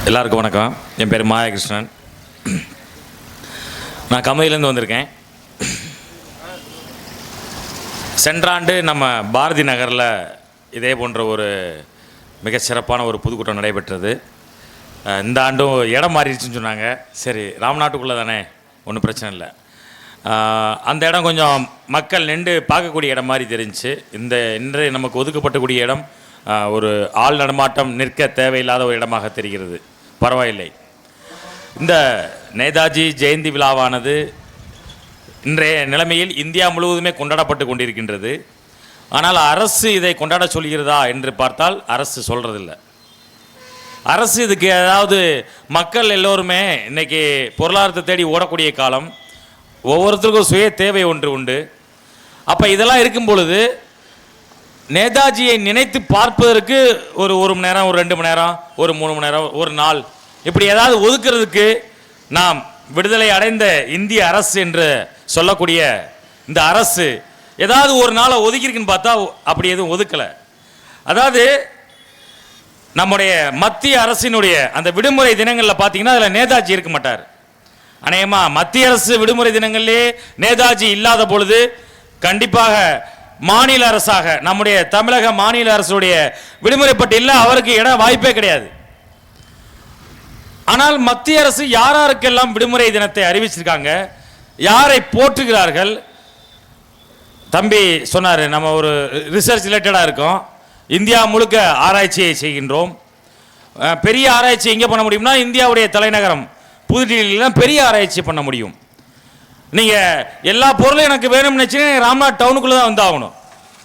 எல்லாருக்கும் வணக்கம். என் பேர் மாயகிருஷ்ணன். நான் கமதியிலேருந்து வந்திருக்கேன். சென்ற ஆண்டு நம்ம பாரதி நகரில் இதே போன்ற ஒரு மிக சிறப்பான ஒரு பொதுக்கூட்டம் நடைபெற்றது. இந்த ஆண்டும் இடம் மாறிடுச்சுன்னு சொன்னாங்க. சரி, ராம்நாட்டுக்குள்ளே தானே, ஒன்றும் பிரச்சனை இல்லை. அந்த இடம் கொஞ்சம் மக்கள் நின்று பார்க்கக்கூடிய இடம் மாதிரி தெரிஞ்சு, இன்றைய நமக்கு ஒதுக்கப்பட்டக்கூடிய இடம் ஒரு ஆள் நடமாட்டம் நிற்க தேவையில்லாத ஒரு இடமாக தெரிகிறது. பரவாயில்லை. இந்த நேதாஜி ஜெயந்தி விழாவானது இன்றைய நிலைமையில் இந்தியா முழுவதுமே கொண்டாடப்பட்டு கொண்டிருக்கின்றது. ஆனால் அரசு இதை கொண்டாட சொல்கிறதா என்று பார்த்தால் அரசு சொல்கிறதில்லை. அரசு இதுக்கு ஏதாவது, மக்கள் எல்லோருமே இன்றைக்கி பொருளாதாரத்தை தேடி ஓடக்கூடிய காலம், ஒவ்வொருத்தருக்கும் சுய தேவை ஒன்று உண்டு. அப்போ இதெல்லாம் இருக்கும் பொழுது நேதாஜியை நினைத்து பார்ப்பதற்கு ஒரு மணி நேரம், ஒரு 2 மணி நேரம், ஒரு 3 மணி நேரம், ஒரு நாள், இப்படி ஏதாவது ஒதுக்கிறதுக்கு நாம் விடுதலை அடைந்த இந்திய அரசு என்று சொல்லக்கூடிய இந்த அரசு ஏதாவது ஒரு நாளை ஒதுக்கியிருக்குன்னு பார்த்தா அப்படி எதுவும் ஒதுக்கலை. அதாவது நம்முடைய மத்திய அரசினுடைய அந்த விடுமுறை தினங்களில் பார்த்தீங்கன்னா அதில் நேதாஜி இருக்க மாட்டார். அநேகமாக மத்திய அரசு விடுமுறை தினங்களிலே நேதாஜி இல்லாத பொழுது கண்டிப்பாக மாநில அரசாக நம்முடைய தமிழக மாநில அரசுடைய விடுமுறை பட்டியலில் அவருக்கு இடம் வாய்ப்பே கிடையாது. ஆனால் மத்திய அரசு யாருக்கெல்லாம் விடுமுறை தினத்தை அறிவிச்சிருக்காங்க, யாரை போற்றுகிறார்கள். தம்பி சொன்னார், நம்ம ஒரு ரிசர்ச் ரிலேட்டடாக இருக்கோம், இந்தியா முழுக்க ஆராய்ச்சியை செய்கின்றோம். பெரிய ஆராய்ச்சி எங்கே பண்ண முடியும்னா இந்தியாவுடைய தலைநகரம் புதுடில்லியில் பெரிய ஆராய்ச்சி பண்ண முடியும். நீங்கள் எல்லா பொருளும் எனக்கு வேணும்னு நினச்சிங்கன்னா ராம்நாத் டவுனுக்குள்ளே தான் வந்தாகணும்.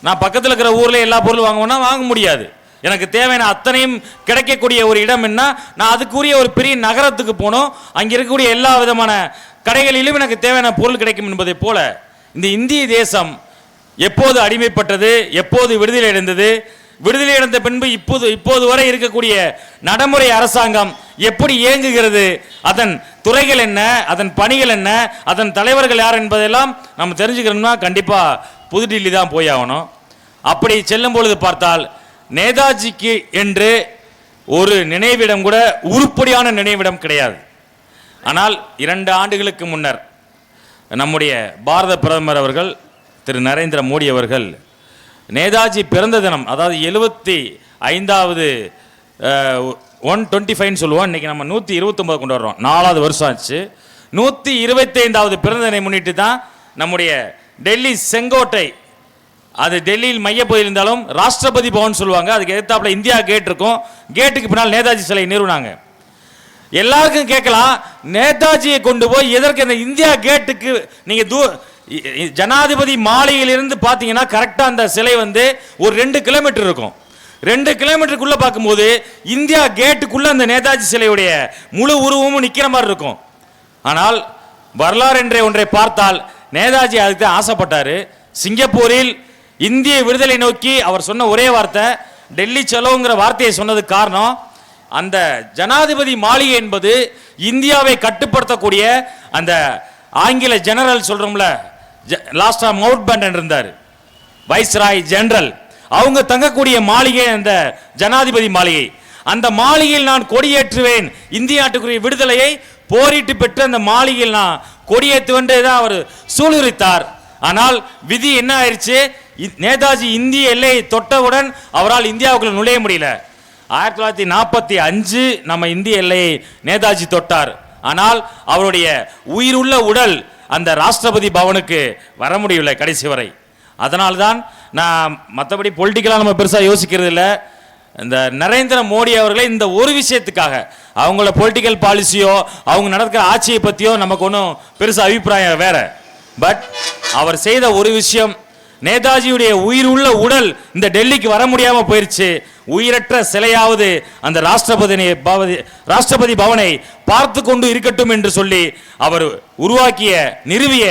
நான் பக்கத்தில் இருக்கிற ஊரில் எல்லா பொருளும் வாங்குவேன்னா வாங்க முடியாது. எனக்கு தேவையான அத்தனையும் கிடைக்கக்கூடிய ஒரு இடம் என்ன, நான் அதுக்குரிய ஒரு பெரிய நகரத்துக்கு போகணும். அங்கே இருக்கக்கூடிய எல்லா விதமான கடைகளிலும் எனக்கு தேவையான பொருள் கிடைக்கும் என்பதை போல இந்த இந்திய தேசம் எப்போது அடிமைப்பட்டது, எப்போது விடுதலை அடைந்தது, விடுதலை அடைந்த பின்பு இப்போது வரை இருக்கக்கூடிய நடைமுறை அரசாங்கம் எப்படி இயங்குகிறது, அதன் துறைகள் என்ன, அதன் பணிகள் என்ன, அதன் தலைவர்கள் யார் என்பதெல்லாம் நம்ம தெரிஞ்சுக்கணும்னா கண்டிப்பாக புதுடில்லி தான் போய் ஆகணும். அப்படி செல்லும் பொழுது பார்த்தால் நேதாஜிக்கு என்று ஒரு நினைவிடம் கூட உருப்படியான நினைவிடம் கிடையாது. ஆனால் 2 ஆண்டுகளுக்கு முன்னர் நம்முடைய பாரத பிரதமர் அவர்கள் திரு நரேந்திர மோடி அவர்கள் நேதாஜி பிறந்த தினம், அதாவது 75வது 125 சொல்லுவோம், இன்றைக்கி நம்ம 129 கொண்டு வர்றோம், 4வது வருஷம் ஆச்சு. 125வது பிறந்த தினம் முன்னிட்டு தான் நம்முடைய டெல்லி செங்கோட்டை, அது டெல்லியில் மையப்பகுதியில் இருந்தாலும் ராஷ்டிரபதி பவன் சொல்லுவாங்க, அதுக்கு எதிர்த்தாப்புல இந்தியா கேட் இருக்கும், கேட்டுக்கு பின்னால் நேதாஜி சிலை நிறுவனாங்க. எல்லாருக்கும் கேட்கலாம், நேதாஜியை கொண்டு போய் எதற்கு அந்த இந்தியா கேட்டுக்கு நீங்கள் ஜனாதிபதி மாளிகையிலிருந்து பார்த்தீங்கன்னா கரெக்டாக அந்த சிலை ஒரு 2 கிலோமீட்டர் இருக்கும். 2 கிலோமீட்டருக்குள்ளே பார்க்கும்போது இந்தியா கேட்டுக்குள்ளே அந்த நேதாஜி சிலையுடைய முழு உருவமும் நிற்கிற மாதிரி இருக்கும். ஆனால் வரலாறு என்ற ஒன்றை பார்த்தால் நேதாஜி அதுக்கு தான் ஆசைப்பட்டார். சிங்கப்பூரில் இந்திய விடுதலை நோக்கி அவர் சொன்ன ஒரே வார்த்தை டெல்லி செலவுங்கிற வார்த்தையை சொன்னதுக்கு காரணம், அந்த ஜனாதிபதி மாளிகை என்பது இந்தியாவை கட்டுப்படுத்தக்கூடிய அந்த ஆங்கில ஜெனரல் சொல்கிறோம்ல, லாஸ்டா மவுண்ட் பேட்டன் இருந்தார், வைஸ்ராய் ஜெனரல், அவங்க தங்கக்கூடிய மாளிகை அந்த ஜனாதிபதி மாளிகை. அந்த மாளிகையில் நான் கொடியேற்றுவேன், இந்திய நாட்டுக்குரிய விடுதலையை போரிட்டு பெற்று அந்த மாளிகையில் நான் கொடியேற்றுவேன் தான் அவர் சூளுரித்தார். ஆனால் விதி என்ன ஆயிடுச்சு, நேதாஜி இந்திய எல்லையை தொட்டவுடன் அவரால் இந்தியாவுக்குள்ள நுழைய முடியல. 1945 நம்ம இந்திய எல்லையை நேதாஜி தொட்டார். ஆனால் அவருடைய உயிருள்ள உடல் அந்த ராஷ்டிரபதி பவனுக்கு வர முடியவில்லை கடைசி வரை. அதனால்தான் நான் மற்றபடி பொலிட்டிக்கலாக நம்ம பெருசாக யோசிக்கிறது இல்லை. இந்த நரேந்திர மோடி அவர்களை இந்த ஒரு விஷயத்துக்காக, அவங்கள பொலிட்டிக்கல் பாலிசியோ அவங்க நடக்கிற ஆட்சியை பற்றியோ நமக்கு ஒன்றும் பெருசாக அபிப்பிராயம் வேற. பட் அவர் செய்த ஒரு விஷயம், நேதாஜியுடைய உயிருள்ள உடல் இந்த டெல்லிக்கு வர முடியாமல் போயிடுச்சு, உயிரற்ற சிலையாவது அந்த ராஷ்டிரபதி பவனை பார்த்து கொண்டு இருக்கட்டும் என்று சொல்லி அவர் நிறுவிய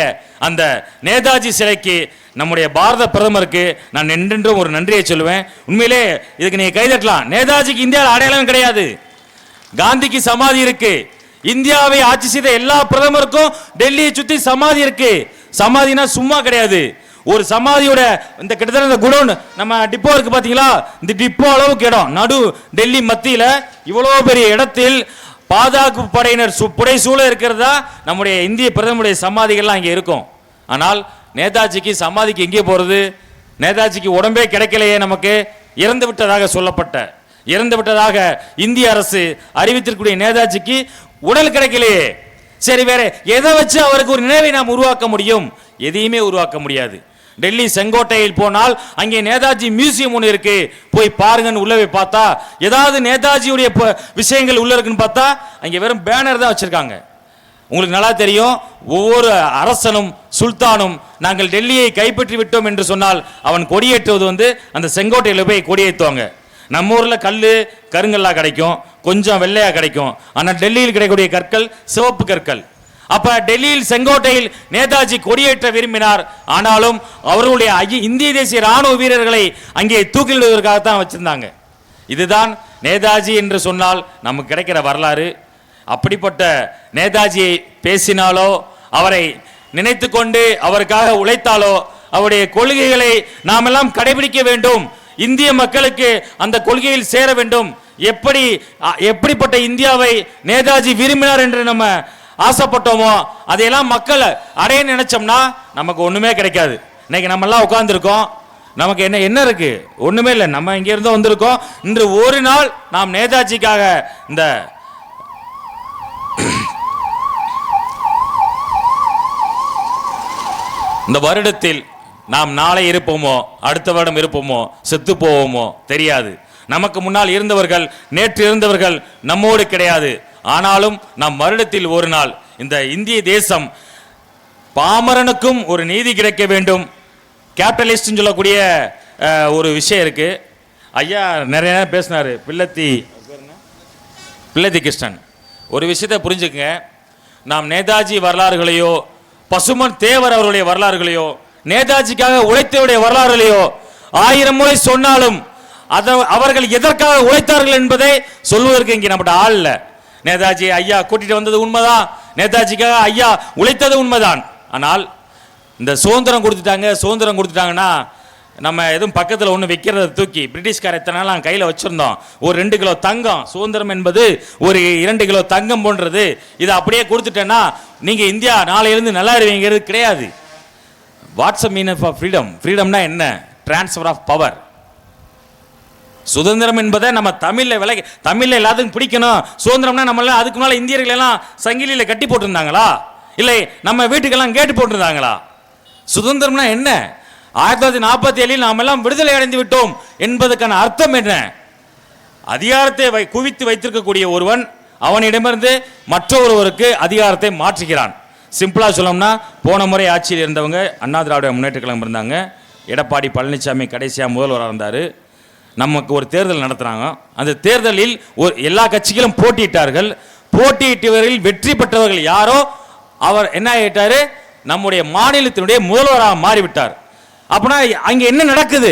அந்த நேதாஜி சிலைக்கு நம்முடைய பாரத பிரதமருக்கு நான் என்றென்றும் ஒரு நன்றியை சொல்லுவேன். உண்மையிலே இதுக்கு நீங்க கைதட்டலாம். நேதாஜிக்கு இந்தியாவில் அடையாளம் கிடையாது, காந்திக்கு சமாதி இருக்கு, இந்தியாவை ஆட்சி செய்த எல்லா பிரதமருக்கும் டெல்லியை சுற்றி சமாதி இருக்கு. சமாதினா சும்மா கிடையாது, ஒரு சமாதியோட இந்த கிட்டத்தட்ட இந்த குடோன் நம்ம டிப்போ இருக்கு பாத்தீங்களா, இந்த டிப்போ அளவுக்கு இடம் நடு டெல்லி மத்தியில இவ்வளவு பெரிய இடத்தில் பாதுகாப்பு படையினர் புடை சூழ இருக்கிறதா நம்முடைய இந்திய பிரதமருடைய சமாதிகள்லாம் அங்கே இருக்கும். ஆனால் நேதாஜிக்கு சமாதிக்கு எங்கே போறது? நேதாஜிக்கு உடம்பே கிடைக்கலையே, நமக்கு இறந்து விட்டதாக சொல்லப்பட்ட இறந்து விட்டதாக இந்திய அரசு அறிவித்திருக்கக்கூடிய நேதாஜிக்கு உடல் கிடைக்கலையே. சரி, வேற எதை வச்சு அவருக்கு ஒரு நினைவை நாம் உருவாக்க முடியும்? எதையுமே உருவாக்க முடியாது. டெல்லி செங்கோட்டையில் போனால் அங்கே நேதாஜி மியூசியம் ஒன்று இருக்கு, போய் பாருங்கன்னு உள்ள போய் பார்த்தா ஏதாவது நேதாஜியுடைய விஷயங்கள் உள்ள இருக்குன்னு பார்த்தா அங்கே வெறும் பேனர் தான் வச்சிருக்காங்க. உங்களுக்கு நல்லா தெரியும், ஒவ்வொரு அரசனும் சுல்தானும் நாங்கள் டெல்லியை கைப்பற்றி விட்டோம் என்று சொன்னால் அவன் கொடியேற்றுவது அந்த செங்கோட்டையில் போய் கொடியேற்றுவாங்க. நம்ம ஊரில் கல் கருங்கல்லாம் கிடைக்கும், கொஞ்சம் வெள்ளையா கிடைக்கும். ஆனால் டெல்லியில் கிடைக்கக்கூடிய கற்கள் சிவப்பு கற்கள். அப்ப டெல்லியில் செங்கோட்டையில் நேதாஜி கொடியேற்ற விரும்பினார். ஆனாலும் அவர்களுடைய இந்திய தேசிய ராணுவ வீரர்களை அங்கே தூக்கிலிடுவதற்காகத்தான் வச்சிருந்தாங்க. இதுதான் நேதாஜி என்று சொன்னால் நமக்கு கிடைக்கிற வரலாறு. அப்படிப்பட்ட நேதாஜியை பேசினாலோ அவரை நினைத்து கொண்டு அவருக்காக உழைத்தாலோ அவருடைய கொள்கைகளை நாம் எல்லாம் கடைபிடிக்க வேண்டும். இந்திய மக்களுக்கு அந்த கொள்கையில் சேர வேண்டும். எப்படிப்பட்ட இந்தியாவை நேதாஜி விரும்பினார் என்று நம்ம ஆசைப்பட்டோமோ அதையெல்லாம் மக்கள் அடைய நினைச்சோம்னா நமக்கு ஒண்ணுமே கிடைக்காது. இன்னைக்கு நம்ம எல்லாம் உட்கார்ந்துருக்கோம், நமக்கு என்ன இருக்கு? ஒண்ணுமே இல்லை. நம்ம இங்க இருந்து வந்திருக்கோம். இன்று ஒரு நாள் நாம் நேதாஜிக்காக இந்த வருடத்தில் நாம் நாளை இருப்போமோ அடுத்த வருடம் இருப்போமோ செத்து போவோமோ தெரியாது. நமக்கு முன்னால் இருந்தவர்கள் நேற்று இருந்தவர்கள் நம்மோடு கிடையாது. ஆனாலும் நம் வருடத்தில் ஒரு நாள் இந்த இந்திய தேசம் பாமரனுக்கும் ஒரு நீதி கிடைக்க வேண்டும். கேபிட்டலிஸ்ட் சொல்லக்கூடிய ஒரு விஷயம் இருக்கு. ஐயா நிறைய நேரம் பேசினாரு, பிள்ளத்தி கிருஷ்ணன். ஒரு விஷயத்தை புரிஞ்சுக்கங்க, நாம் நேதாஜி வரலாறுகளையோ பசுமன் தேவர் அவருடைய வரலாறுகளையோ நேதாஜிக்காக உழைத்தவருடைய வரலாறுகளையோ 1000 முறை சொன்னாலும் அவர்கள் எதற்காக உழைத்தார்கள் என்பதை சொல்வதற்கு இங்கே நம்மகிட்ட ஆள் இல்லை. நேதாஜி ஐயா கூட்டிட்டு வந்தது உண்மைதான், நேதாஜிக்காக ஐயா உழைத்தது உண்மைதான். ஆனால் இந்த சுதந்திரம் கொடுத்துட்டாங்கன்னா நம்ம எதுவும் பக்கத்தில் ஒன்று வைக்கிறத தூக்கி பிரிட்டிஷ்கார எத்தனை நாள் நாங்கள் கையில் வச்சுருந்தோம். ஒரு 2 கிலோ தங்கம், சுதந்திரம் என்பது ஒரு 2 கிலோ தங்கம் போன்றது. இதை அப்படியே கொடுத்துட்டேன்னா நீங்கள் இந்தியா நாளையிலிருந்து நல்லா இருவீங்கிறது கிடையாது. What's mean of freedom? ஃப்ரீடம்னா என்ன? Transfer of power. சுதந்திரம் என்பதை நம்ம தமிழ்ல எல்லாத்துக்கும் பிடிக்கணும். சுதந்திரம்னா நம்மள அதுக்கு மேலே இந்தியர்கள் எல்லாம் சங்கிலியில் கட்டி போட்டிருந்தாங்களா? இல்லை நம்ம வீட்டுக்கெல்லாம் கேட்டு போட்டிருந்தாங்களா? சுதந்திரம்னா என்ன? 1947 நாம் எல்லாம் விடுதலை அடைந்து விட்டோம் என்பதற்கான அர்த்தம் என்ன? அதிகாரத்தை குவித்து வைத்திருக்கக்கூடிய ஒருவன் அவனிடமிருந்து மற்றொருவருக்கு அதிகாரத்தை மாற்றுகிறான். சிம்பிளா சொல்லணும்னா, போன முறை ஆட்சியில் இருந்தவங்க அண்ணா திராவிட முன்னேற்ற கழகம் இருந்தாங்க. எடப்பாடி பழனிசாமி கடைசியாக முதல்வராக இருந்தார். நமக்கு ஒரு தேர்தல் நடத்துகிறாங்க. அந்த தேர்தலில் எல்லா கட்சிகளும் போட்டியிட்டார்கள். போட்டியிட்டவர்கள் வெற்றி பெற்றவர்கள் யாரோ அவர் என்ன ஆகிட்டாரு? நம்முடைய மாநிலத்தினுடைய முதல்வராக மாறிவிட்டார். அப்படின்னா அங்கே என்ன நடக்குது?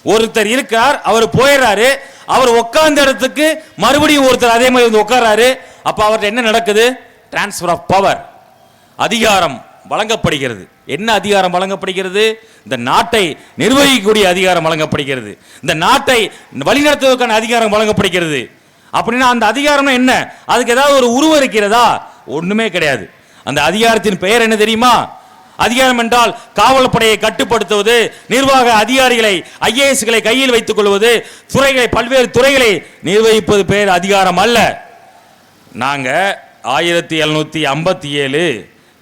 ஒருத்தர் இருக்கார், அவர் போயிடுறாரு, அவர் உட்கார்ந்த இடத்துக்கு மறுபடியும் ஒருத்தர் அதே மாதிரி வந்து உட்கார்றாரு. அப்போ அவர்கிட்ட என்ன நடக்குது? Transfer of power. அதிகாரம் வழங்கப்படுகிறது. என்ன அதிகாரம் வழங்கப்படுகிறது? இந்த நாட்டை நிர்வகிக்கக்கூடிய அதிகாரம் வழங்கப்படுகிறது. இந்த நாட்டை வழிநடத்துவதற்கான அதிகாரம் வழங்கப்படுகிறது. அப்படின்னா அந்த அதிகாரம் என்ன? அதுக்கு ஏதாவது ஒரு உருவம் இருக்கிறதா? ஒண்ணுமே கிடையாது. அந்த அதிகாரத்தின் பெயர் என்ன தெரியுமா? அதிகாரம் என்றால் காவல்படையை கட்டுப்படுத்துவது, நிர்வாக அதிகாரிகளை ஐஏஎஸ்களை கையில் வைத்துக் கொள்வது, துறைகளை பல்வேறு துறைகளை நிர்வகிப்பது பேர் அதிகாரம் அல்ல. நாங்க 1757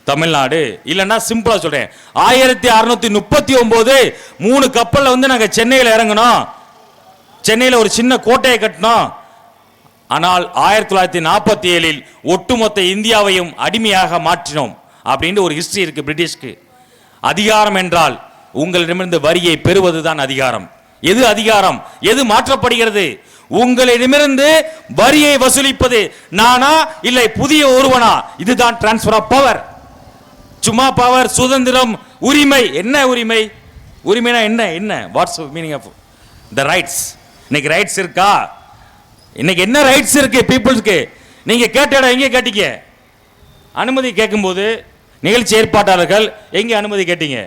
தமிழ்நாடு, இல்லைன்னா சிம்பிளா சொல்றேன் 1639 3 கப்பல்ல வந்து நாங்க சென்னையில் இறங்கணும். சென்னையில் ஒரு சின்ன கோட்டையை கட்டணும். ஆனால் 1947 ஒட்டுமொத்த இந்தியாவையும் அடிமையாக மாற்றினோம் அப்படின்னு ஒரு ஹிஸ்டரி இருக்கு பிரிட்டிஷ்க்கு. அதிகாரம் என்றால் உங்களிடமிருந்து வரியை பெறுவதுதான் அதிகாரம். எது அதிகாரம்? எது மாற்றப்படுகிறது? உங்களிடமிருந்து வரியை வசூலிப்பது நானா இல்லை புதிய ஒருவனா? இதுதான் டிரான்ஸ்ஃபர் ஆஃப் பவர். சும்மா பவர், சுதந்திரம், உரிமை. என்ன உரிமை? உரிமைனா என்ன? என்ன what's meaning of the rights? இன்னைக்கு ரைட்ஸ் இருக்கா? இன்னைக்கு என்ன ரைட்ஸ் இருக்கு பீப்புள்ஸ்க்கு? நீங்க கேட்ட இடம் எங்கே கேட்டீங்க? அனுமதி கேட்கும்போது நிகழ்ச்சி ஏற்பாட்டாளர்கள் எங்கே அனுமதி கேட்டீங்க?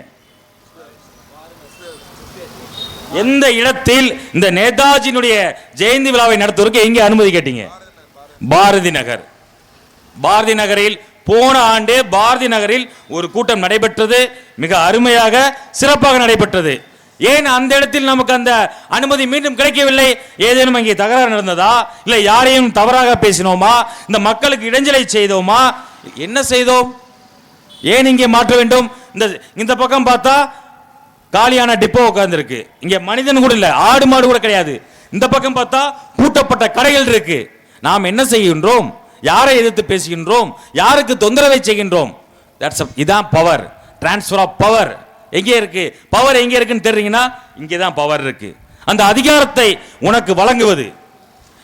எந்த இடத்தில் இந்த நேதாஜியினுடைய ஜெயந்தி விழாவை நடத்துவதற்கு எங்கே அனுமதி கேட்டீங்க? பாரதி நகர். பாரதி நகரில் போன ஆண்டே பாரதி நகரில் ஒரு கூட்டம் நடைபெற்றது. மிக அருமையாக சிறப்பாக நடைபெற்றது. ஏன் அந்த இடத்தில் நமக்கு அந்த அனுமதி மீண்டும் கிடைக்கவில்லை? ஏதேனும் அங்கே தகராறு நடந்ததா? இல்லை யாரையும் தவறாக பேசினோமா? இந்த மக்களுக்கு இடைஞ்சலை செய்தோமா? என்ன செய்தோம்? ஏன் இங்கே மாற்ற வேண்டும்? இந்த பக்கம் பார்த்தா காலியான டிப்போ உட்கார்ந்துருக்கு. இங்க மனிதன் கூட இல்லை, ஆடு மாடு கூட கிடையாது. இந்த பக்கம் பார்த்தா பூட்டப்பட்ட கடைகள் இருக்கு. நாம் என்ன செய்கின்றோம்? யாரை எதிர்த்து பேசுகின்றோம்? யாருக்கு தொந்தரவை செய்கின்றோம்? இதான் பவர், டிரான்ஸ்ஃபர் ஆஃப் பவர். எங்கே இருக்கு பவர்? எங்கே இருக்குன்னு தெரியுங்கன்னா இங்கே தான் பவர் இருக்கு. அந்த அதிகாரத்தை உனக்கு வழங்குவது,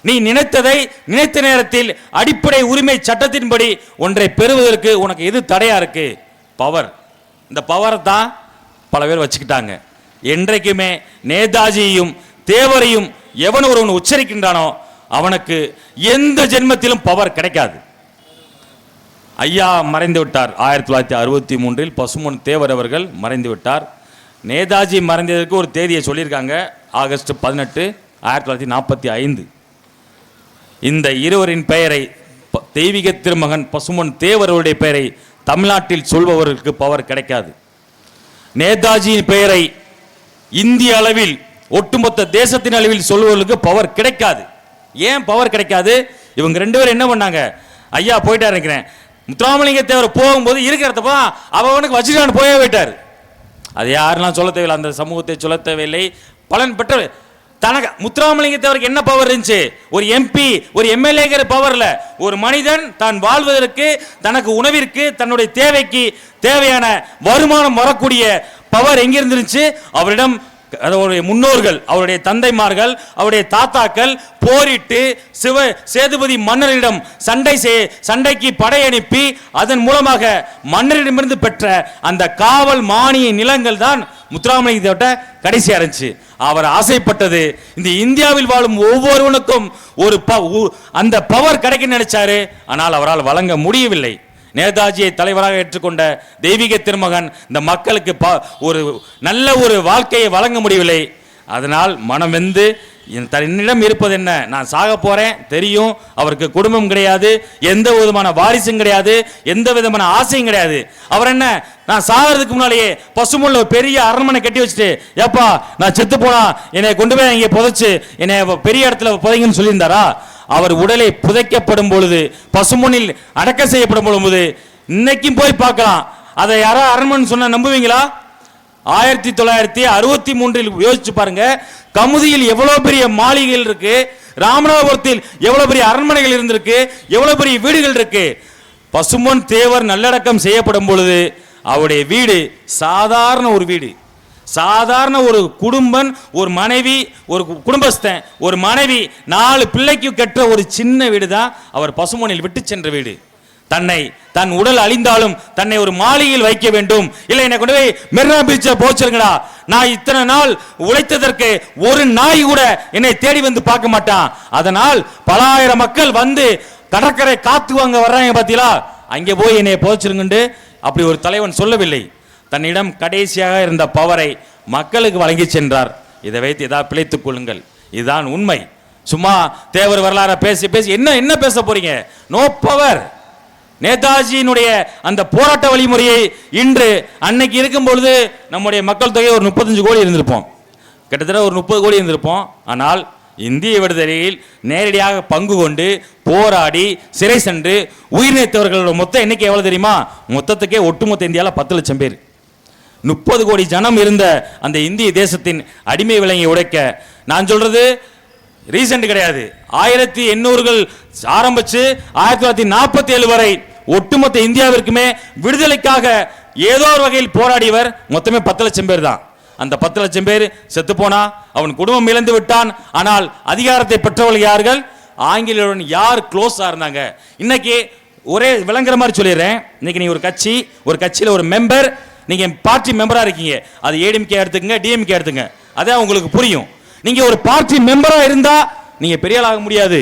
நீ நினைத்ததை நினைத்த நேரத்தில் அடிப்படை உரிமை சட்டத்தின்படி ஒன்றை பெறுவதற்கு உனக்கு எது தடையா இருக்கு? பவர். இந்த பவரை தான் பல பேர் வச்சுக்கிட்டாங்க. என்றைக்குமே நேதாஜியையும் தேவரையும் எவன் ஒருவன் உச்சரிக்கின்றானோ அவனுக்கு எந்த ஜென்மத்திலும் பவர் கிடைக்காது. ஐயா மறைந்து விட்டார். 1963 பசும்பொன் தேவர் அவர்கள் மறைந்து விட்டார். நேதாஜி மறைந்ததற்கு ஒரு தேதியை சொல்லியிருக்காங்க, ஆகஸ்ட் 18, 1945. இந்த இருவரின் பெயரை, தெய்வீக திருமகன் பசும்பொன் தேவருடைய பெயரை தமிழ்நாட்டில் சொல்பவர்களுக்கு பவர் கிடைக்காது. நேதாஜியின் பெயரை இந்திய அளவில் ஒட்டுமொத்த தேசத்தின் அளவில் சொல்பவர்களுக்கு பவர் கிடைக்காது. ஏன் பவர் கிடைக்காது? இவங்க ரெண்டு பேரும் என்ன பண்ணாங்க? ஐயா போயிட்டா இருக்கிறேன், முத்துராமலிங்க தேவர் போகும்போது இருக்கிறத அவனுக்கு வச்சுட்டான்னு போயே போயிட்டார். அது யாரெல்லாம் சொல்ல தேவையில்லை, அந்த சமூகத்தை சொல்ல தேவையில்லை. பலன் பெற்ற தனக்கு முத்துராமலிங்க தேவருக்கு என்ன பவர் இருந்துச்சு? ஒரு எம்பி ஒரு எம்எல்ஏங்கிற பவர்ல ஒரு மனிதன் தான் வாழ்வதற்கு, தனக்கு உணவிற்கு, தன்னுடைய தேவைக்கு தேவையான வருமானம் வரக்கூடிய பவர் எங்கிருந்துருச்சு? அவரிடம் அவருடைய முன்னோர்கள், அவருடைய தந்தைமார்கள், அவருடைய தாத்தாக்கள் போரிட்டு சேதுபதி மன்னரிடம் சண்டைக்கு படை அனுப்பி அதன் மூலமாக மன்னரிடமிருந்து பெற்ற அந்த காவல் மானிய நிலங்கள் தான் முத்துராமலிங்க தேவர்கிட்ட கடைசியா இருந்துச்சு. அவர் ஆசைப்பட்டது இந்த இந்தியாவில் வாழும் ஒவ்வொருவனுக்கும் ஒரு அந்த பவர் கிடைக்க நினைச்சாரு. ஆனால் அவரால் வழங்க முடியவில்லை. நேதாஜியை தலைவராக ஏற்றுக்கொண்ட தெய்வீக திருமகன் இந்த மக்களுக்கு ஒரு நல்ல ஒரு வாழ்க்கையை வழங்க முடியவில்லை. அதனால் மனம் வெந்து தன்னிடம் இருப்பது என்ன? நான் சாக போறேன் தெரியும். அவருக்கு குடும்பம் கிடையாது, எந்த விதமான வாரிசும் கிடையாது, எந்த விதமான ஆசையும் கிடையாது. அவர் என்ன, நான் சாகிறதுக்கு முன்னாலேயே பசும்பொன்ல ஒரு பெரிய அரண்மனை கட்டி வச்சுட்டு, ஏப்பா நான் செத்து போனா என்னை கொண்டு போய் இங்கே புதைச்சு என்னை பெரிய இடத்துல புதைங்கன்னு சொல்லியிருந்தாரா? அவர் உடலை புதைக்கப்படும் பொழுது, பசும்பொன்னில் அடக்க செய்யப்படும் பொழுது இன்னைக்கும் போய் பார்க்கலாம். அதை யாரோ அரண்மனை சொன்ன நம்புவீங்களா? 1963 யோசிச்சு பாருங்க. கமுதியில் எவ்வளவு பெரிய மாளிகைகள் இருக்கு, ராமநாதபுரத்தில் எவ்வளவு பெரிய அரண்மனைகள் இருந்திருக்கு, எவ்வளவு பெரிய வீடுகள் இருக்கு. பசும்பொன் தேவர் நல்லடக்கம் செய்யப்படும் பொழுது அவருடைய வீடு சாதாரண ஒரு வீடு, சாதாரண ஒரு குடும்பம், ஒரு மனைவி, ஒரு குடும்பஸ்தன், ஒரு மனைவி, 4 பிள்ளைக்கு கற்ற ஒரு சின்ன வீடு தான் அவர் பசும்பொன்னில் விட்டு சென்ற வீடு. தன் உடல் அழிந்தாலும் தன்னை ஒரு மாளிகையில் வைக்க வேண்டும். இல்லை என்னை கொண்டு போய் மெரினா பீச்சை போச்சிருங்கடா, நான் இத்தனை நாள் உழைத்ததற்கு ஒரு நாய் கூட என்னை தேடி வந்து பார்க்க மாட்டான். அதனால் பல ஆயிரம் மக்கள் வந்து கடற்கரை காத்து வாங்க வர்றாங்க பார்த்தீங்களா, அங்கே போய் என்னை போச்சிருங்கண்டு அப்படி ஒரு தலைவன் சொல்லவில்லை. தன்னிடம் கடைசியாக இருந்த பவரை மக்களுக்கு வழங்கி சென்றார். இதை வைத்து ஏதாவது பிழைத்துக் கொள்ளுங்கள், இதுதான் உண்மை. சும்மா தேவர் வரலாறு பேசி பேசி என்ன பேச போறீங்க? No power. நேதாஜியினுடைய அந்த போராட்ட வழிமுறையை இன்று அன்னைக்கு இருக்கும் பொழுது நம்முடைய மக்கள் தொகை ஒரு 35 கோடி இருந்திருப்போம், கிட்டத்தட்ட ஒரு 30 கோடி இருந்திருப்போம். ஆனால் இந்திய விடுதலையில் நேரடியாக பங்கு கொண்டு போராடி சிறை சென்று உயிர் நீத்தவர்களோட மொத்தம் எண்ணிக்கை எவ்வளவு தெரியுமா? மொத்தத்துக்கே ஒட்டுமொத்த இந்தியாவில் 10 லட்சம் பேர். 30 கோடி ஜனம் இருந்த அந்த இந்திய தேசத்தின் அடிமை விலங்கை உடைக்க, நான் சொல்றது ரீசெண்ட் கிடையாது, 1800கள் ஆரம்பிச்சு 1947 வரை ஒட்டுமொத்த இந்தியாவிற்குமே விடுதலைக்காக ஏதோ ஒரு வகையில் போராடியவர் மொத்தமே 10 லட்சம் பேர் தான். அந்த 10 லட்சம் பேர் செத்து போனா, அவன் குடும்பம் இழந்து விட்டான். ஆனால் அதிகாரத்தை பெற்றவர்கள் யார்கள்? ஆங்கிலேயருடன் யார் க்ளோஸா இருந்தாங்க? இன்னைக்கு ஒரே விளங்குற மாதிரி சொல்லிடுறேன். இன்னைக்கு நீங்க ஒரு கட்சியில் ஒரு மெம்பர், நீங்க பார்ட்டி மெம்பரா இருக்கீங்க, அது ஏடிஎம்கே எடுத்துக்கங்க, டிஎம்கே எடுத்துங்க, அதான் உங்களுக்கு புரியும். நீங்க ஒரு பார்ட்டி மெம்பரா இருந்தா நீங்க பெரிய ஆளாக முடியாது.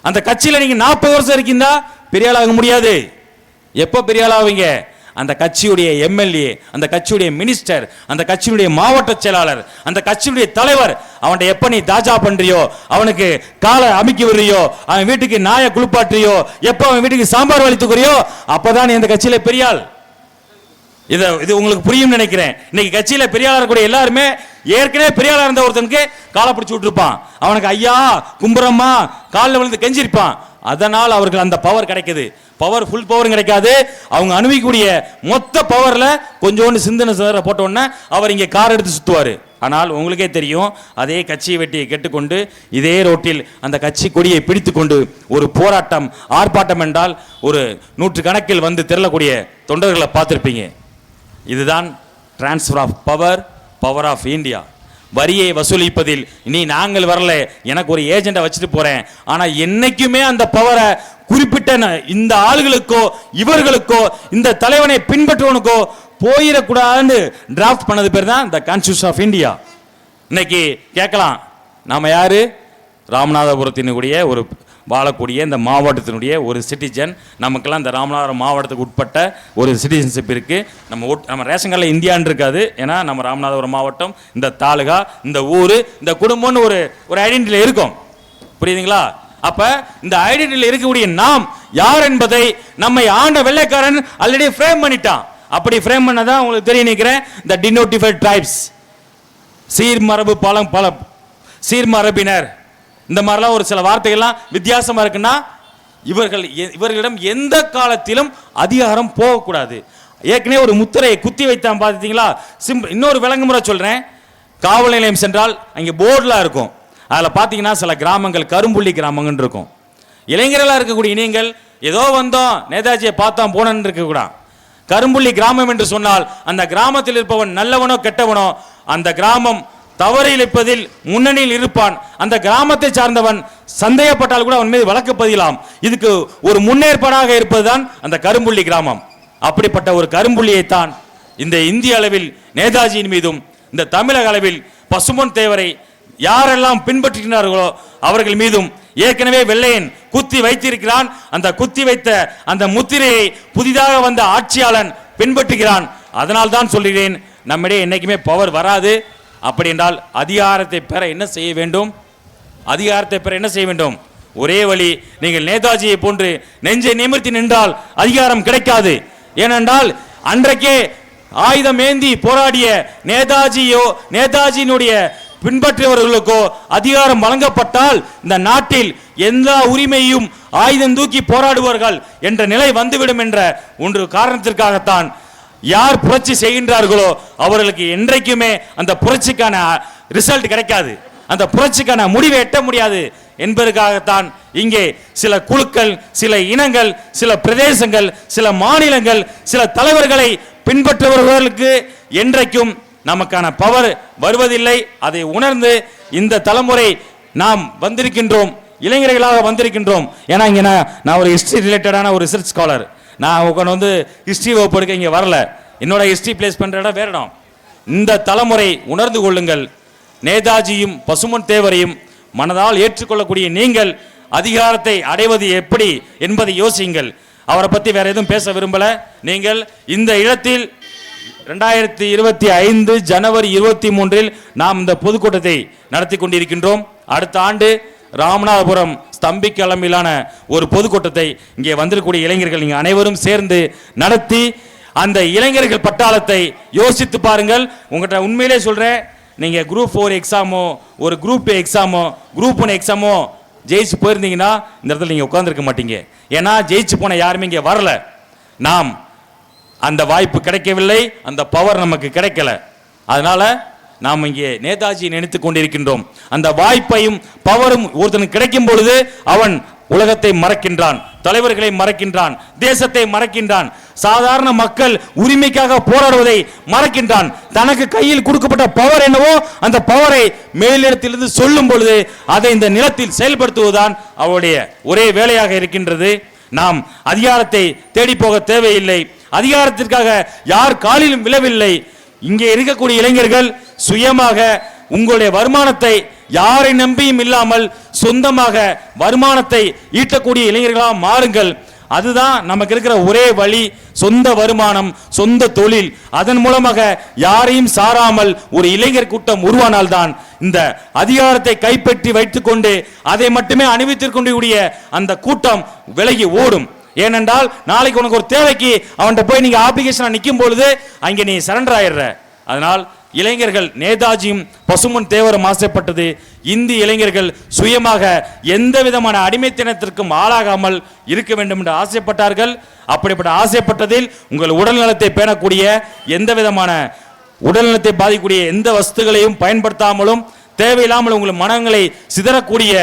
அந்த கட்சியில நீங்க 40 வருஷம் இருக்கீங்க, பெரிய ஆளாக முடியாது. எப்போ பெரிய ஆளாவீங்க? அந்த கட்சியுடைய எம்எல்ஏ, அந்த கட்சியுடைய மினிஸ்டர், அந்த கட்சியுடைய மாவட்ட செயலாளர், அந்த கட்சியுடைய தலைவர், அவன்கிட்ட எப்ப நீ தாஜா பண்றியோ, அவனுக்கு காலை அமுக்கி விடுறியோ, அவன் வீட்டுக்கு நாயை குளிப்பாட்டுறியோ, எப்ப அவன் வீட்டுக்கு சாம்பார் வழி தூக்குறியோ, அப்பதான் நீ அந்த கட்சியில பெரியாள். இது உங்களுக்கு புரியும் நினைக்கிறேன். இன்னைக்கு கட்சியில பெரியாளா இருக்கக்கூடிய எல்லாருமே ஏற்கனவே பெரியாளா இருந்த ஒருத்தனுக்கு காலை பிடிச்சு விட்டுருப்பான், அவனுக்கு ஐயா கும்புறம்மா காலில் விழுந்து கெஞ்சிருப்பான். அதனால் அவர்கள் அந்த பவர் கிடைக்குது. பவர் ஃபுல் பவர் கிடைக்காது. அவங்க அனுபவிக்கக்கூடிய மொத்த பவர்ல கொஞ்சோண்டு சிந்தனை சேர போட்ட உடனே அவர் இங்கே கார் எடுத்து சுத்துவார். ஆனால் உங்களுக்கே தெரியும், அதே கட்சி வெட்டியை கேட்டுக்கொண்டு இதே ரோட்டில் அந்த கட்சி கொடியை பிடித்து கொண்டு ஒரு போராட்டம் ஆர்ப்பாட்டம் என்றால் ஒரு 100 கணக்கில் வந்து திரளக்கூடிய தொண்டர்களை பார்த்துருப்பீங்க. இதுதான் transfer of power, power of India. வரியை வசூலிப்பதில் இனி நாங்கள் வரல, எனக்கு ஒரு ஏஜெண்டை வச்சுட்டு போறேன். ஆனா என்னைக்குமே அந்த பவரை குறிப்பிட்ட இந்த ஆளுகளுக்கோ இவர்களுக்கோ இந்த தலைவனை பின்பற்றுவனுக்கோ போயிடக்கூடாதுன்னு டிராஃப்ட் பண்ணது பேர் தான் இந்த கான்ஸ்டிடியூஷன் ஆஃப் இந்தியா. இன்னைக்கு கேட்கலாம், நாம யாரு? ராமநாதபுரத்தினுடைய ஒரு வாழக்கூடிய இந்த மாவட்டத்தினுடைய ஒரு சிட்டிசன். நமக்கெல்லாம் இந்த ராமநாதபுரம் மாவட்டத்துக்கு உட்பட்ட ஒரு சிட்டிசன்ஷிப் இருக்கு. நம்ம ரேஷன் கார்டில் இந்தியான்னு இருக்காது. ஏன்னா நம்ம ராமநாதபுரம் மாவட்டம், இந்த தாலுகா, இந்த ஊர், இந்த குடும்பம்னு ஒரு ஐடென்டிட்டியில் இருக்கும். புரியுதுங்களா? அப்ப இந்த ஐடென்டிட்டியில் இருக்கக்கூடிய நாம் யார் என்பதை நம்மை ஆண்ட வெள்ளைக்காரன் ஆல்ரெடி ஃப்ரேம் பண்ணிட்டான். அப்படி ஃப்ரேம் பண்ணதான் உங்களுக்கு தெரிய நினைக்கிறேன். இந்த டினோட்டிஃபைட் ட்ரைப்ஸ், சீர்மரபு பல சீர்மரபினர், இந்த மாதிரிலாம் ஒரு சில வார்த்தைகள்லாம் வித்தியாசமா இருக்குன்னா இவர்களிடம் எந்த காலத்திலும் அதிகாரம் போகக்கூடாது. ஏற்கனவே ஒரு முத்திரையை குத்தி வைத்தான் பார்த்தீங்களா? இன்னொரு விளங்குமுறை சொல்றேன். காவல் நிலையம் சென்றால் அங்கே போர்டுலாம் இருக்கும். அதில் பார்த்தீங்கன்னா சில கிராமங்கள் கரும்புள்ளி கிராமங்கள் இருக்கும். இளைஞர்களாக இருக்கக்கூடிய நீங்கள் ஏதோ வந்தோம் நேதாஜியை பார்த்தோம் போனன்னு இருக்கக்கூடாது. கரும்புள்ளி கிராமம் என்று சொன்னால் அந்த கிராமத்தில் இருப்பவன் நல்லவனோ கெட்டவனோ அந்த கிராமம் தவறு இழைப்பதில் முன்னணியில் இருப்பான். அந்த கிராமத்தை சார்ந்தவன் சந்தேகப்பட்டால் கூட அவன் மீது வழக்கு பதியலாம். இதுக்கு ஒரு முன்னேற்பாடாக இருப்பதுதான் அந்த கரும்புள்ளி கிராமம். அப்படிப்பட்ட ஒரு கரும்புள்ளியைத்தான் இந்த இந்திய அளவில் நேதாஜியின் மீதும் இந்த தமிழக அளவில் பசும்பொன் தேவரை யாரெல்லாம் பின்பற்றுகிறார்களோ அவர்கள் மீதும் ஏற்கனவே வெள்ளையன் குத்தி வைத்திருக்கிறான். அந்த குத்தி வைத்த அந்த முத்திரையை புதிதாக வந்த ஆட்சியாளன் பின்பற்றுகிறான். அதனால் தான் சொல்கிறேன், நம்மிடையே என்னைக்குமே பவர் வராது. அப்படி என்றால் அதிகாரத்தை பெற என்ன செய்ய வேண்டும்? அதிகாரத்தை பெற என்ன செய்ய வேண்டும்? ஒரே வழி, நீங்கள் நேதாஜியை போன்று நெஞ்சை நிமிர்த்தி நின்றால் அதிகாரம் கிடைக்காது. ஏனென்றால் அன்றைக்கே ஆயுதம் ஏந்தி போராடிய நேதாஜியினுடைய பின்பற்றியவர்களுக்கோ அதிகாரம் வழங்கப்பட்டால் இந்த நாட்டில் எல்லா உரிமையும் ஆயுதம் தூக்கி போராடுவார்கள் என்ற நிலை வந்துவிடும் என்ற ஒன்று காரணத்திற்காகத்தான் யார் புரட்சி செய்கின்றார்களோ அவர்களுக்கு என்றைக்குமே அந்த புரட்சிக்கான ரிசல்ட் கிடைக்காது, அந்த புரட்சிக்கான முடிவை எட்ட முடியாது என்பதற்காகத்தான் இங்கே சில குழுக்கள், சில இனங்கள், சில பிரதேசங்கள், சில மாநிலங்கள், சில தலைவர்களை பின்பற்றுபவர்களுக்கு என்றைக்கும் நமக்கான பவர் வருவதில்லை. அதை உணர்ந்து இந்த தலைமுறை நாம் வந்திருக்கின்றோம், இளைஞர்களாக வந்திருக்கின்றோம். ஏன்னா இங்கே நான் ஒரு ஹிஸ்டரி ரிலேட்டடான ஒரு ரிசர்ச் ஸ்காலர். நான் உட்காந்து ஹிஸ்டரி வகுப்பு எடுக்க இங்கே வரல. என்னோட ஹிஸ்டரி பிளேஸ் பண்ணுற இடம் வேற இடம். இந்த தலைமுறை உணர்ந்து கொள்ளுங்கள். நேதாஜியும் பசும்பொன் தேவரையும் மனதால் ஏற்றுக்கொள்ளக்கூடிய நீங்கள் அதிகாரத்தை அடைவது எப்படி என்பதை யோசியுங்கள். அவரை பற்றி வேற எதுவும் பேச விரும்பல. நீங்கள் இந்த இடத்தில் 2025 ஜனவரி 23 நாம் இந்த பொதுக்கூட்டத்தை நடத்தி கொண்டிருக்கின்றோம். அடுத்த ஆண்டு ராமநாதபுரம் ஸ்தம்பிக்கிழமையிலான ஒரு பொதுக்கூட்டத்தை இங்கே வந்திருக்கக்கூடிய இளைஞர்கள் நீங்கள் அனைவரும் சேர்ந்து நடத்தி அந்த இளைஞர்கள் பட்டாளத்தை யோசித்து பாருங்கள். உங்கள்கிட்ட உண்மையிலே சொல்கிறேன், நீங்கள் குரூப் 4 எக்ஸாமோ ஒரு குரூப் 2 எக்ஸாமோ குரூப் 1 எக்ஸாமோ ஜெயிச்சு போயிருந்தீங்கன்னா இந்த இடத்துல நீங்கள் உட்காந்துருக்க மாட்டீங்க. ஏன்னா ஜெயிச்சு போன யாருமே இங்கே வரல. நாம் அந்த வாய்ப்பு கிடைக்கவில்லை, அந்த பவர் நமக்கு கிடைக்கல. அதனால நாம் இங்கே நேதாஜியை நினைத்து கொண்டிருக்கின்றோம். அந்த வாய்ப்பையும் பவரும் ஒருத்தனுக்கு கிடைக்கும் பொழுது அவன் உலகத்தை மறக்கின்றான், தலைவர்களை மறக்கின்றான், தேசத்தை மறக்கின்றான், சாதாரண மக்கள் உரிமைக்காக போராடுவதை மறக்கின்றான். தனக்கு கையில் கொடுக்கப்பட்ட பவர் என்னவோ அந்த பவரை மேலிடத்திலிருந்து சொல்லும் பொழுது அதை இந்த நிலத்தில் செயல்படுத்துவதுதான் அவருடைய ஒரே வேலையாக இருக்கின்றது. நாம் அதிகாரத்தை தேடி போக தேவையில்லை. அதிகாரத்திற்காக யார் காலிலும் விழவில்லை. இங்கே இருக்கக்கூடிய இளைஞர்கள் சுயமாக உங்களுடைய வருமானத்தை யாரை நம்பியும் இல்லாமல் சொந்தமாக வருமானத்தை ஈட்டக்கூடிய இளைஞர்களாக மாறுங்கள். அதுதான் நமக்கு இருக்கிற ஒரே வழி. சொந்த வருமானம், சொந்த தொழில், அதன் மூலமாக யாரையும் சாராமல் ஒரு இளைஞர் கூட்டம் உருவானால்தான் இந்த அதிகாரத்தை கைப்பற்றி வைத்துக் கொண்டு அதை மட்டுமே அணிவித்திற்கொண்டிய அந்த கூட்டம் விலகி ஓடும். ஏனென்றால் நாளைக்கு உனக்கு ஒரு தேவைக்கு அவன்கிட்ட போய் நீங்க அப்ளிகேஷன் நிற்கும் பொழுது அங்கே நீ சரண்டர் ஆயிடுற. அதனால் இளைஞர்கள் நேதாஜியும் பசும்பொன் தேவரும் ஆசைப்பட்டது, இந்திய இளைஞர்கள் சுயமாக எந்த விதமான அடிமைத்தனத்திற்கும் ஆளாகாமல் இருக்க வேண்டும் என்று ஆசைப்பட்டார்கள். அப்படிப்பட்ட ஆசைப்பட்டதில் உங்கள் உடல் நலத்தை பேணக்கூடிய, எந்த விதமான உடல்நலத்தை பாதிக்கக்கூடிய எந்த வஸ்துகளையும் பயன்படுத்தாமலும், தேவையில்லாமல் உங்கள் மனங்களை சிதறக்கூடிய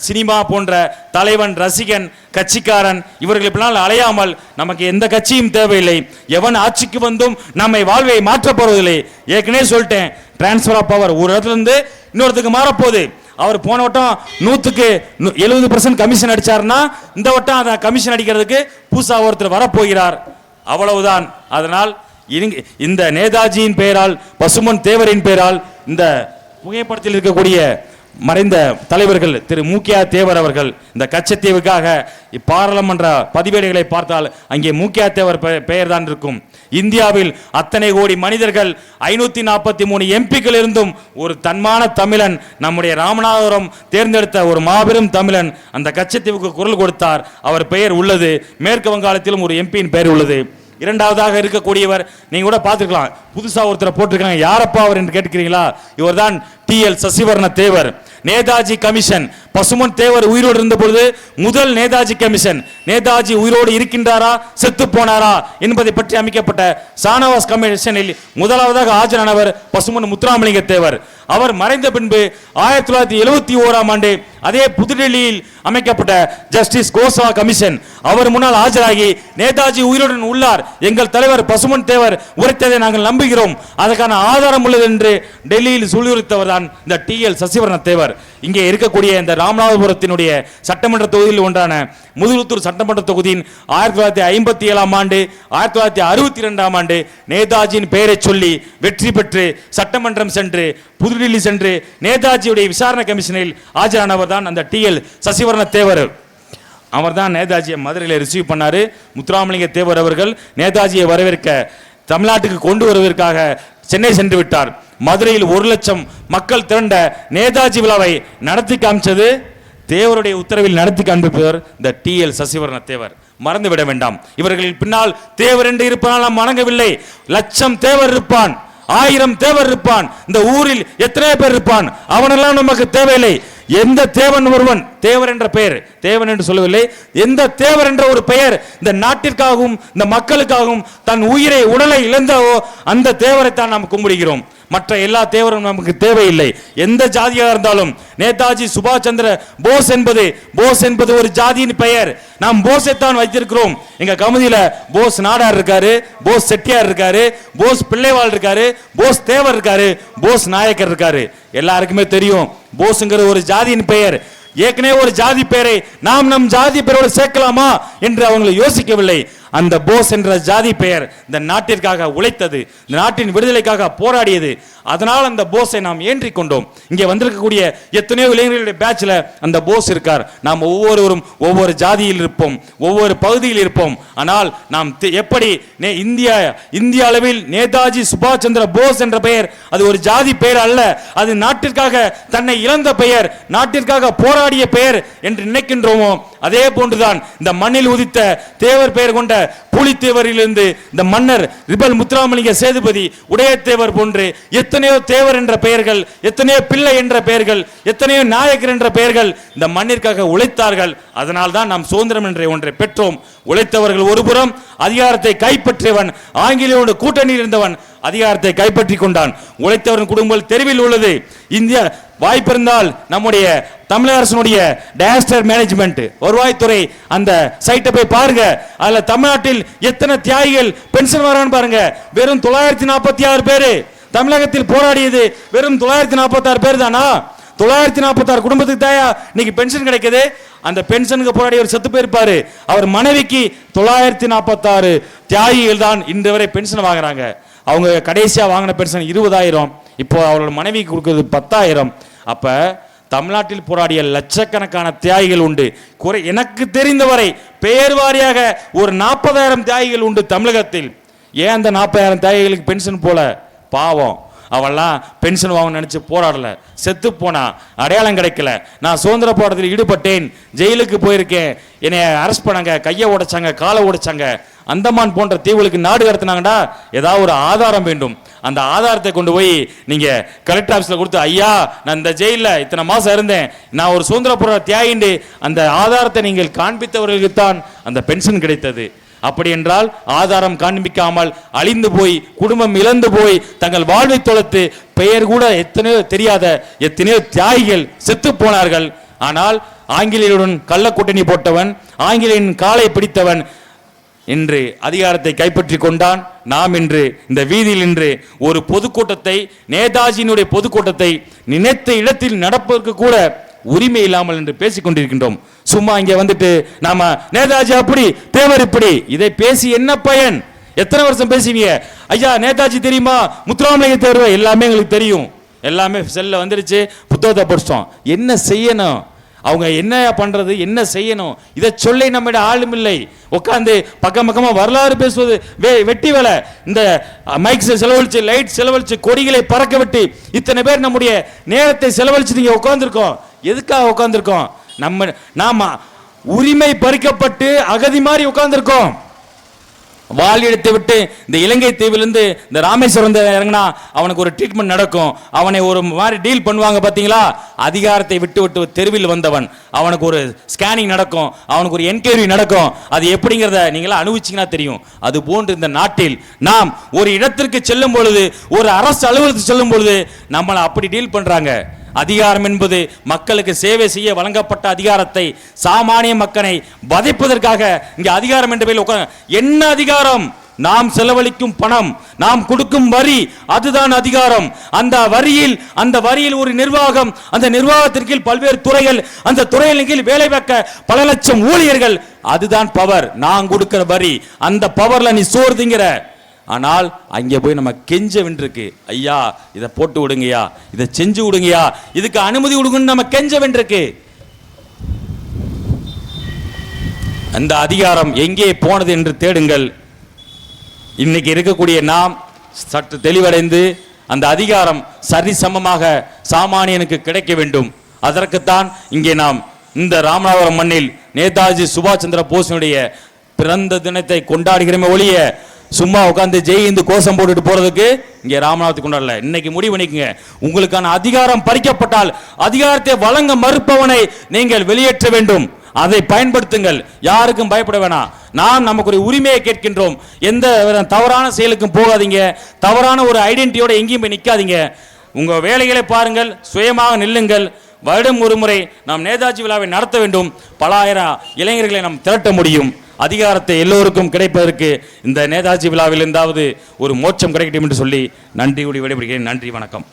சினிமா போன்ற தலைவன், ரசிகன், கட்சிக்காரன் இவர்கள் பின்னால் அலையாமல் நமக்கு எந்த கட்சியும் தேவையில்லை. எவன் ஆட்சிக்கு வந்தும் நம்மை வாழ்வை மாற்றப் போவதில்லை. ஏற்கனவே சொல்லிட்டேன், டிரான்ஸ்பர் ஆஃப் பவர் ஒரு இடத்துல இருந்து இன்னொருத்துக்கு மாறப்போகுது. அவர் போன வட்டம் 100% கமிஷன் அடிச்சாருன்னா இந்த வட்டம் அதை கமிஷன் அடிக்கிறதுக்கு புதுசா ஒருத்தர் வரப்போகிறார். அவ்வளவுதான். அதனால் இந்த நேதாஜியின் பெயரால், பசும்பொன் தேவரின் பெயரால், இந்த புகைப்படத்தில் இருக்கக்கூடிய மறைந்த தலைவர்கள் திரு மூக்கியா தேவர் அவர்கள் இந்த கச்சத்தீவுக்காக பாராளுமன்ற பதிவேடுகளை பார்த்தால் அங்கே மூக்கியா தேவர் பெயர் தான் இருக்கும். இந்தியாவில் அத்தனை கோடி மனிதர்கள் 543 எம்பிக்கள் இருந்தும் ஒரு தன்மான தமிழன், நம்முடைய ராமநாதபுரம் தேர்ந்தெடுத்த ஒரு மாபெரும் தமிழன் அந்த கச்சத்தீவுக்கு குரல் கொடுத்தார். அவர் பெயர் உள்ளது. மேற்கு வங்காளத்திலும் ஒரு எம்பியின் பெயர் உள்ளது. இரண்டாவதாக இருக்கக்கூடியவர் நீங்க கூட பார்த்துக்கலாம், புதுசா ஒருத்தரை போட்டிருக்காங்க. யாரப்பா அவர் என்று கேட்கிறீங்களா? இவர் தான் TL சசிவர்ண தேவர். நேதாஜி கமிஷன், பசும்பொன் தேவர் உயிரோடு இருந்த பொழுது முதல் நேதாஜி கமிஷன், நேதாஜி உயிரோடு இருக்கின்றாரா செத்து போனாரா என்பதை பற்றி அமைக்கப்பட்ட சானவாஸ் கமிஷனில் முதலாவதாக ஆஜரானவர் பசும்பொன் முத்துராமலிங்க தேவர். அவர் மறைந்த பின்பு 1971ஆம் ஆண்டு அதே புதுடெல்லியில் அமைக்கப்பட்ட ஜஸ்டிஸ் கோசா கமிஷன், அவர் முன்னால் ஆஜராகி நேதாஜி உயிருடன் உள்ளார், எங்கள் தலைவர் பசும்பொன் தேவர் உரைத்ததை நாங்கள் நம்புகிறோம், அதற்கான ஆதாரம் உள்ளது என்று டெல்லியில் சொல்லியுறுத்தவர் தான் இந்த TL சசிவர்ண தேவர். இங்கே இருக்கக்கூடிய இந்த ராமநாதபுரத்தினுடைய சட்டமன்ற தொகுதியில் ஒன்றான முதுகுளத்தூர் சட்டமன்ற தொகுதியின் 1957ஆம் ஆண்டு 1962ஆம் ஆண்டு நேதாஜியின் பெயரை சொல்லி வெற்றி பெற்று சட்டமன்றம் சென்று புதுடில்லி சென்று நேதாஜியுடைய விசாரணை கமிஷனில் ஆஜரானவர் தான் அந்த TL சசிவர்ண தேவர். அவர் தான் நேதாஜியை மதுரையில் ரிசீவ் பண்ணாரு. முத்துராமலிங்க தேவர் அவர்கள் நேதாஜியை வரவேற்க தமிழ்நாட்டுக்கு கொண்டு வருவதற்காக சென்னை சென்று விட்டார். மதுரையில் 1 லட்சம் மக்கள் திரண்ட நேதாஜி விழாவை நடத்தி காமிச்சது தேவருடைய உத்தரவில் நடத்தி காண்பிப்பவர் இந்த TL சசிவர்ண தேவர். மறந்துவிட வேண்டாம். இவர்களில் பின்னால் தேவர் என்று இருப்பதால் நாம் வணங்கவில்லை. 1,00,000 தேவர் இருப்பான், 1000 தேவர் இருப்பான், இந்த ஊரில் எத்தனை பேர் இருப்பான், அவனெல்லாம் நமக்கு தேவையில்லை. எந்த தேவன் ஒருவன், தேவர் என்ற பெயர், தேவன் என்று சொல்லவில்லை, எந்த தேவர் என்ற ஒரு பெயர் இந்த நாட்டிற்காகவும் இந்த மக்களுக்காகவும் தன் உயிரை உடலை இழந்தவோ அந்த தேவரை தான் நாம் கும்பிடுகிறோம். மற்ற எல்லா தேவரும் நமக்கு தேவையில்லை. எந்த ஜாதியாக இருந்தாலும் நேதாஜி சுபாஷ் சந்திர போஸ் என்பது ஒரு ஜாதியின் பெயர். நாம் போஸை தான் வைத்திருக்கிறோம். எங்க கமிதியில போஸ் நாடார் இருக்காரு, போஸ் செட்டியார் இருக்காரு, போஸ் பிள்ளைவாள் இருக்காரு, போஸ் தேவர் இருக்காரு, போஸ் நாயக்கர் இருக்காரு. எல்லாருக்குமே தெரியும் போஸ்ங்கிற ஒரு ஜாதியின் பெயர். ஏற்கனவே ஒரு ஜாதி பெயரை நாம் நம் ஜாதி பெயரோடு சேர்க்கலாமா என்று அவங்களை யோசிக்கவில்லை. அந்த போஸ் என்ற ஜாதி பெயர் இந்த நாட்டிற்காக உழைத்தது, இந்த நாட்டின் விடுதலைக்காக போராடியது. அதனால் அந்த போஸை நாம் ஏற்றி கொண்டோம். இங்கே வந்திருக்கக்கூடிய எத்தனையோ இளைஞர்களுடைய பேட்ச்ல அந்த போஸ் இருக்கார். நாம் ஒவ்வொருவரும் ஒவ்வொரு ஜாதியில் இருப்போம், ஒவ்வொரு பகுதியில் இருப்போம். ஆனால் நாம் எப்படி இந்திய அளவில் நேதாஜி சுபாஷ் சந்திர போஸ் என்ற பெயர் அது ஒரு ஜாதி பெயர் அல்ல, அது நாட்டிற்காக தன்னை இழந்த பெயர், நாட்டிற்காக போராடிய பெயர் என்று நினைக்கின்றோமோ அதே போன்றுதான் இந்த மண்ணில் உதித்த தேவர் பெயர் கொண்ட புலித்தேவரிலிருந்து இந்த மன்னர் ரிபல் முத்துராமலிங்க சேதுபதி, உடையத்தேவர் போன்று எத்தனையோ தேவர் என்ற பெயர்கள், எத்தனையோ பிள்ளை என்ற பெயர்கள், எத்தனையோ நாயக்கர் என்ற பெயர்கள் இந்த மண்ணிற்காக உழைத்தார்கள். அதனால் தான் நாம் சுதந்திரம் என்ற ஒன்றை பெற்றோம். உழைத்தவர்கள் ஒருபுறம், அதிகாரத்தை கைப்பற்றியவன், ஆங்கிலேயோடு கூட்டணியில் இருந்தவன் அதிகாரத்தை கைப்பற்றி கொண்டான். உழைத்தவரின் குடும்பங்கள் தெருவில் உள்ளது. இந்தியா வாய்ப்பிருந்தால் நம்முடைய தமிழக அரசுடைய டைசாஸ்டர் மேனேஜ்மெண்ட் வருவாய்த்துறை அந்த சைட்டை போய் பாருங்க. அதுல தமிழ்நாட்டில் எத்தனை தியாகிகள் பென்ஷன் வரான்னு பாருங்க. வெறும் 946 பேரு. தமிழகத்தில் போராடியது வெறும் 946 பேர் தானா? 946 குடும்பத்துக்கு தாயா இன்னைக்கு பென்ஷன் கிடைக்குது. அந்த பென்ஷனுக்கு போராடி அவர் செத்து போயிருப்பாரு. அவர் மனைவிக்கு 946 தியாகிகள் தான் இன்று வரை பென்ஷன் வாங்குறாங்க. அவங்க கடைசியா வாங்கின பென்ஷன் 20,000. இப்போ அவரோட மனைவிக்கு கொடுக்கிறது 10,000. அப்ப தமிழ்நாட்டில் போராடிய லட்சக்கணக்கான தியாகிகள் உண்டு. எனக்கு தெரிந்தவரை பெயர் வாரியாக ஒரு 40,000 தியாகிகள் உண்டு தமிழகத்தில். ஏன் அந்த 40,000 தியாகிகளுக்கு பென்ஷன் போல? பாவம், அவெல்லாம் பென்ஷன் வாங்க நினைச்சு போராடல, செத்து போனா, அடையாளம் கிடைக்கல. நான் சுதந்திர போராட்டத்தில் ஈடுபட்டேன், ஜெயிலுக்கு போயிருக்கேன், என்னை அரெஸ்ட் பண்ணாங்க, கையை உடைச்சாங்க, காலை உடைச்சாங்க, அந்தமான் போன்ற தீவுகளுக்கு நாடு கடத்தினாங்கடா. ஏதாவது ஒரு ஆதாரம் வேண்டும். அந்த ஆதாரத்தை கொண்டு போய் நீங்க கலெக்டர் ஆஃபீஸில் கொடுத்து, ஐயா நான் இந்த ஜெயிலில் இத்தனை மாசம் இருந்தேன், நான் ஒரு சுதந்திர போராட்ட தியாகிண்டு அந்த ஆதாரத்தை நீங்கள் காண்பித்தவர்களுக்கு தான் அந்த பென்ஷன் கிடைத்தது. அப்படி என்றால் ஆதாரம் காண்பிக்காமல் அழிந்து போய் குடும்பம் இழந்து போய் தங்கள் வாழ்வை தொலைத்து பெயர் கூட எத்தனையோ தெரியாத எத்தனையோ தியாகிகள் செத்து போனார்கள். ஆனால் ஆங்கிலேயருடன் கள்ள கூட்டணி போட்டவன், ஆங்கிலேயன் காலை பிடித்தவன் இன்று அதிகாரத்தை கைப்பற்றி கொண்டான். நாம் இன்று இந்த வீதியில் இன்று ஒரு பொதுக்கூட்டத்தை, நேதாஜியினுடைய பொதுக்கூட்டத்தை நினைத்த இடத்தில் நடப்பதற்கு கூட உரிமை இல்லாமல் என்று பேசிக் கொண்டிருக்கின்றோம். சும்மா இங்க வந்துட்டு நாம நேதாஜி அப்படி, தேவர் இப்படி, இதை பேசி என்ன பயன்? எத்தனை வருஷம் பேசுவீங்க? ஐயா நேதாஜி தெரியுமா, முத்துராமலிங்க தேவர் எல்லாமே எங்களுக்கு தெரியும், எல்லாமே செல்ல வந்துருச்சு, புத்தகத்தை படிச்சோம். என்ன செய்யணும்? அவங்க என்ன பண்றது, என்ன செய்யணும்? இதை சொல்லி நம்மிட ஆளும் இல்லை. உட்காந்து பக்கம் பக்கமா வரலாறு பேசுவது வெட்டி வேலை. இந்த மைக் செலவழிச்சு, லைட் செலவழிச்சு, கொடிகளை பறக்க விட்டு இத்தனை பேர் நம்முடைய நேரத்தை செலவழிச்சு நீங்க உட்கார்ந்துருக்கோம். எதுக்காக உட்கார்ந்துருக்கோம்? நாம உரிமை பறிக்கப்பட்டு அகதி மாதிரி உட்கார்ந்துருக்கோம். வாழிடத்தை விட்டு இந்த இலங்கை தீவிலிருந்து இந்த ராமேஸ்வரம் இறங்கினா அவனுக்கு ஒரு ட்ரீட்மெண்ட் நடக்கும், அவனை ஒரு மாதிரி டீல் பண்ணுவாங்க பார்த்தீங்களா? அதிகாரத்தை விட்டு விட்டு தெருவில் வந்தவன், அவனுக்கு ஒரு ஸ்கேனிங் நடக்கும், அவனுக்கு ஒரு என்கொயரி நடக்கும். அது எப்படிங்கிறத நீங்களா அனுபவிச்சிங்கன்னா தெரியும். அது போன்று இந்த நாட்டில் நாம் ஒரு இடத்திற்கு செல்லும் பொழுது, ஒரு அரசு அலுவலகத்துக்கு செல்லும் பொழுது நம்மளை அப்படி டீல் பண்றாங்க. அதிகாரம் என்பது மக்களுக்கு சேவை செய்ய வழங்கப்பட்ட அதிகாரத்தை சாமானிய மக்களை வதைப்பதற்காக இங்கே அதிகாரம் என்ற பெயரில் என்ன அதிகாரம்? நாம் செலவழிக்கும் பணம், நாம் கொடுக்கும் வரி, அதுதான் அதிகாரம். அந்த வரியில் ஒரு நிர்வாகம், அந்த நிர்வாகத்திற்கு பல்வேறு துறைகள், அந்த துறையின் கீழ் வேலை பார்க்க பல லட்சம் ஊழியர்கள், அதுதான் பவர். நான் கொடுக்கிற வரி, அந்த பவர்ல நீ சோறுதிங்கிற. ஆனால் அங்கே போய் நம்ம கெஞ்ச வென்றிருக்கு, ஐயா இதை போட்டு விடுங்கயா, இதை செஞ்சு விடுங்கயா, இதுக்கு அனுமதி கொடுங்கன்னு நம்ம கெஞ்ச வென்றிருக்கு. அந்த அதிகாரம் எங்கே போனது என்று தேடுங்கள். இன்னைக்கு இருக்கக்கூடிய நாம் சற்று தெளிவடைந்து அந்த அதிகாரம் சரிசமமாக சாமானியனுக்கு கிடைக்க வேண்டும். அதற்குத்தான் இங்கே நாம் இந்த ராமநாதபுரம் மண்ணில் நேதாஜி சுபாஷ் சந்திர போஸினுடைய பிறந்த தினத்தை கொண்டாடுகிறோமே ஒழிய சும்மா உட்காந்து ஜெயிந்து கோஷம் போட்டுட்டு போறதுக்கு இங்கே ராமநாதத்துக்கு கொண்டாடல. இன்னைக்கு முடிவு பண்ணிக்கங்க, உங்களுக்கான அதிகாரம் பறிக்கப்பட்டால் அதிகாரத்தை வழங்க மறுப்பவனை நீங்கள் வெளியேற்ற வேண்டும். அதை பயன்படுத்துங்கள், யாருக்கும் பயப்பட வேணாம். நாம் நமக்கு ஒரு உரிமையை கேட்கின்றோம். எந்த தவறான செயலுக்கும் போகாதீங்க, தவறான ஒரு ஐடென்டிட்டியோட எங்கேயும் போய் நிற்காதீங்க. உங்க வேலைகளை பாருங்கள், சுயமாக நில்லுங்கள். வருடம் ஒரு முறை நாம் நேதாஜி விழாவை நடத்த வேண்டும். பல ஆயிரம் இளைஞர்களை நாம் திரட்ட முடியும். அதிகாரத்தை எல்லோருக்கும் கிடைப்பதற்கு இந்த நேதாஜி விழாவில் இருந்தாவது ஒரு மோட்சம் கிடைக்கட்டும் என்று சொல்லி நன்றியோடு விடைபெறுகிறேன். நன்றி, வணக்கம்.